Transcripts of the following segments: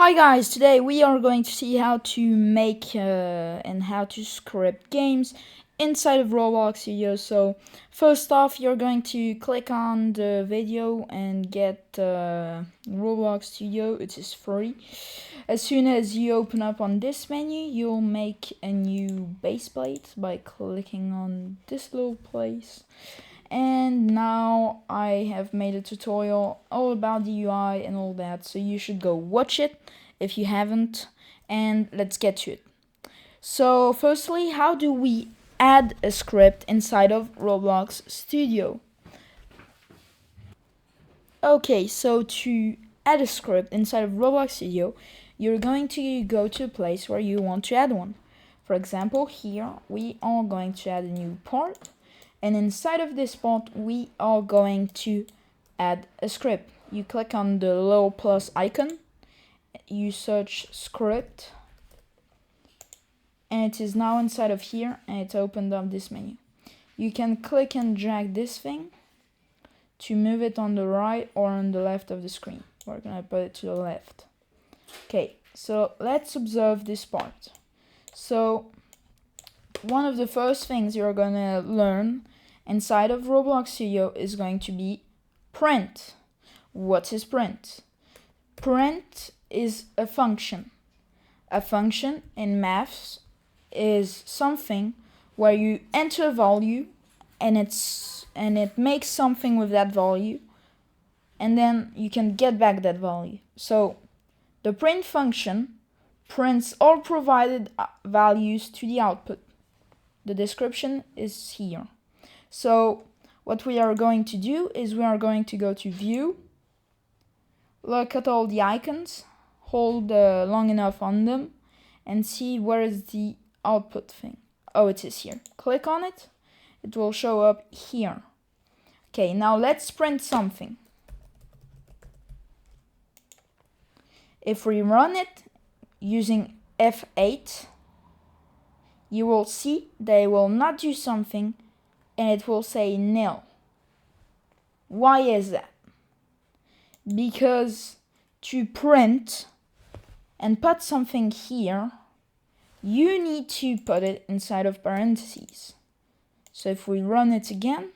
Hi guys, today we are going to see how to make and how to script games inside of Roblox Studio. So first off, you're going to click on the video and get Roblox Studio. It is free. As soon as you open up on this menu, you'll make a new base plate by clicking on this little place. And now I have made a tutorial all about the UI and all that, so you should go watch it if you haven't, and let's get to it. So firstly, how do we add a script inside of Roblox Studio? Okay, so to add a script inside of Roblox Studio, you're going to go to a place where you want to add one. For example, here we are going to add a new part. And inside of this part, we are going to add a script. You click on the little plus icon, you search script, and it is now inside of here, and it opened up this menu. You can click and drag this thing to move it on the right or on the left of the screen. We're gonna put it to the left. Okay, so let's observe this part. So one of the first things you're gonna learn inside of Roblox Studio is going to be print. What is print? Print is a function. A function in maths is something where you enter a value and it makes something with that value, and then you can get back that value. So the print function prints all provided values to the output. The description is here. So what we are going to do is we are going to go to View, look at all the icons, hold long enough on them, and see where is the output thing. Oh, it is here. Click on it. It will show up here. Okay, now let's print something. If we run it using F8, you will see they will not do something, and it will say nil. Why is that? Because to print and put something here, you need to put it inside of parentheses. So if we run it again,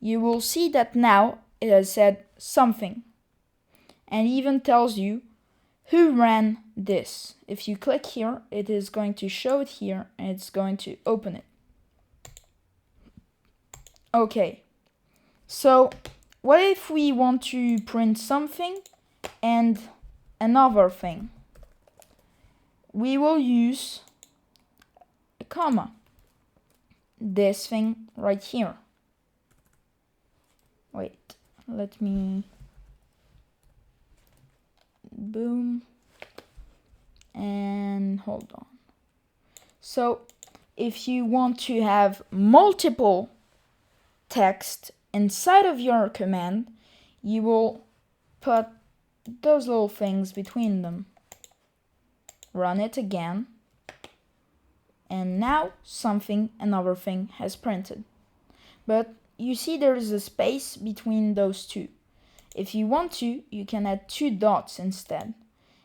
you will see that now it has said something, and even tells you who ran this. If you click here, it is going to show it here, and it's going to open it. Okay, so what if we want to print something and another thing? We will use a comma. This thing right here. Wait, let me... Boom. And hold on. So if you want to have multiple text inside of your command, you will put those little things between them. Run it again, and now another thing has printed. But you see there is a space between those two. If you want to, you can add two dots instead,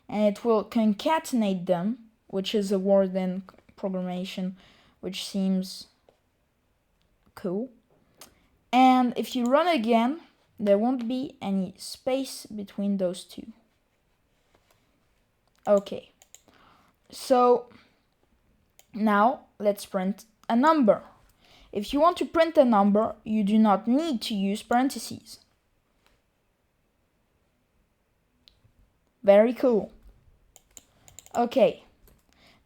and it will concatenate them, which is a word in programmation which seems cool. And if you run again, there won't be any space between those two. Okay, so now let's print a number. If you want to print a number, you do not need to use parentheses. Very cool. Okay,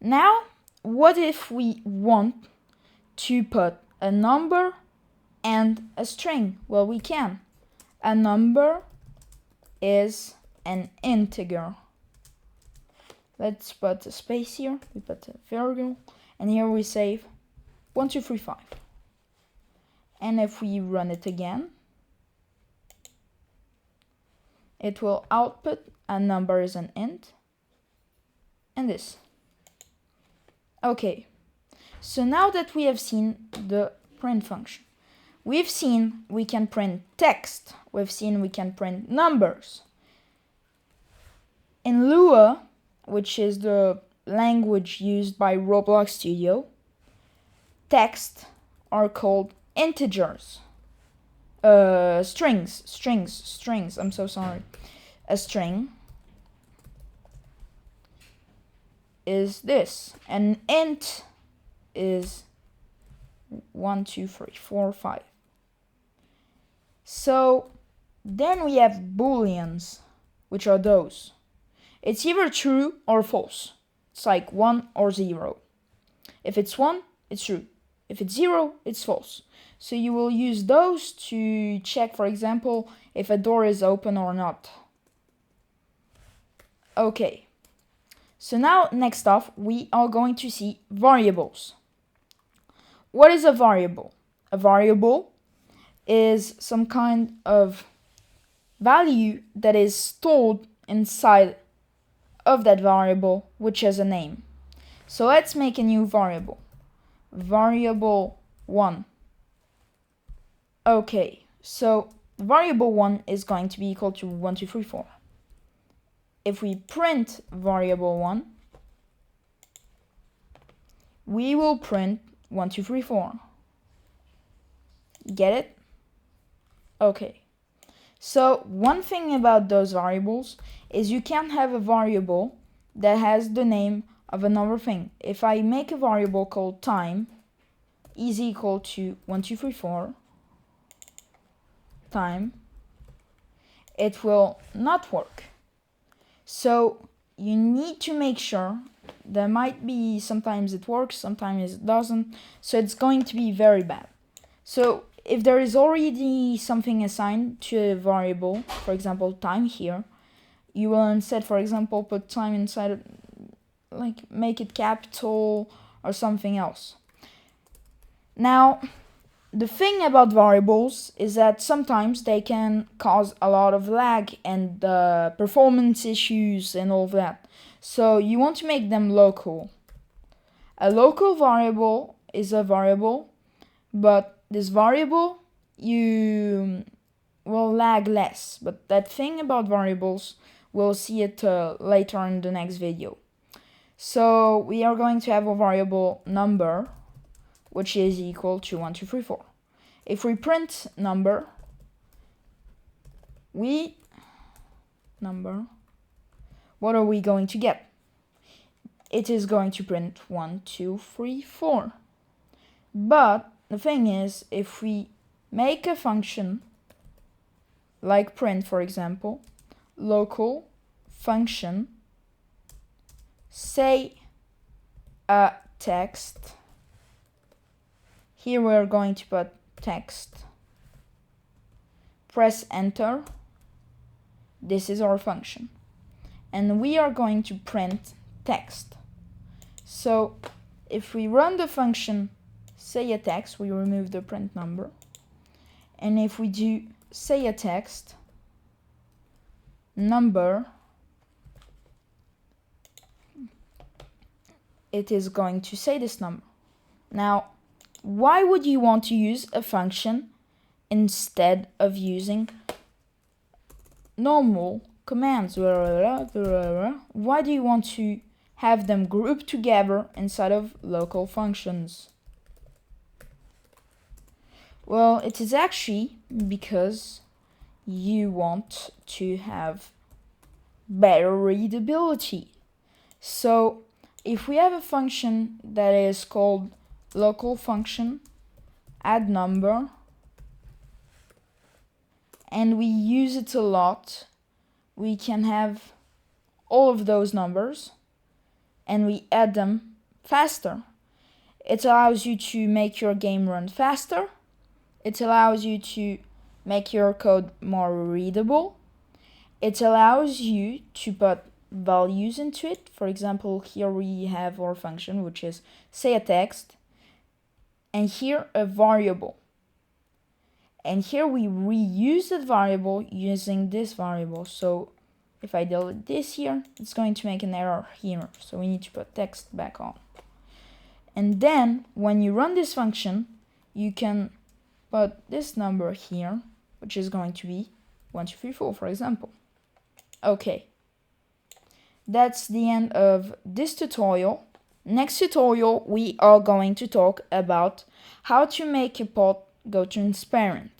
now what if we want to put a number and a string? Well, we can. A number is an integer. Let's put a space here, we put a virgule, and here we save 1, 2, 3, 5. And if we run it again, it will output a number is an int, and this. Okay, so now that we have seen the print function, we've seen we can print text, we've seen we can print numbers. In lieu Lua, which is the language used by Roblox Studio, text are called integers. Strings, I'm so sorry. A string is this. An int is 1, 2, 3, 4, 5. So then we have booleans, which are those. It's either true or false. It's like 1 or 0. If it's 1, it's true. If it's 0, it's false. So you will use those to check, for example, if a door is open or not. Okay. So now, next off, we are going to see variables. What is a variable? A variable is some kind of value that is stored inside of that variable, which has a name. So let's make a new variable. Variable 1. Okay, so variable 1 is going to be equal to 1, 2, 3, 4. If we print variable 1, we will print 1, 2, 3, 4. Get it? Okay. So one thing about those variables is you can't have a variable that has the name of another thing. If I make a variable called time is equal to 1, 2, 3, 4 time, it will not work. So you need to make sure. There might be sometimes it works, sometimes it doesn't, so it's going to be very bad. So if there is already something assigned to a variable, for example time here, you will instead, for example, put time inside, like make it capital or something else. Now, the thing about variables is that sometimes they can cause a lot of lag and performance issues and all of that. So you want to make them local. A local variable is a variable, but this variable you will lag less. But that thing about variables, we'll see it later in the next video. So we are going to have a variable number, which is equal to 1, 2, 3, 4. If we print number, what are we going to get? It is going to print 1, 2, 3, 4. But the thing is, if we make a function like print, for example, local function, say a text, here we're going to put text, press enter, this is our function, and we are going to print text. So if we run the function say a text, we remove the print number, and if we do say a text number, it is going to say this number. Now, why would you want to use a function instead of using normal commands? Why do you want to have them grouped together inside of local functions? Well, it is actually because you want to have better readability. So if we have a function that is called local function add number, and we use it a lot, we can have all of those numbers and we add them faster. It allows you to make your game run faster. It allows you to make your code more readable. It allows you to put values into it. For example, here we have our function, which is say a text, and here a variable. And here we reuse that variable using this variable. So if I delete this here, it's going to make an error here. So we need to put text back on. And then when you run this function, you can put this number here, which is going to be 1, 2, 3, 4, for example. Okay. that's the end of this tutorial. Next tutorial, we are going to talk about how to make a pot go transparent.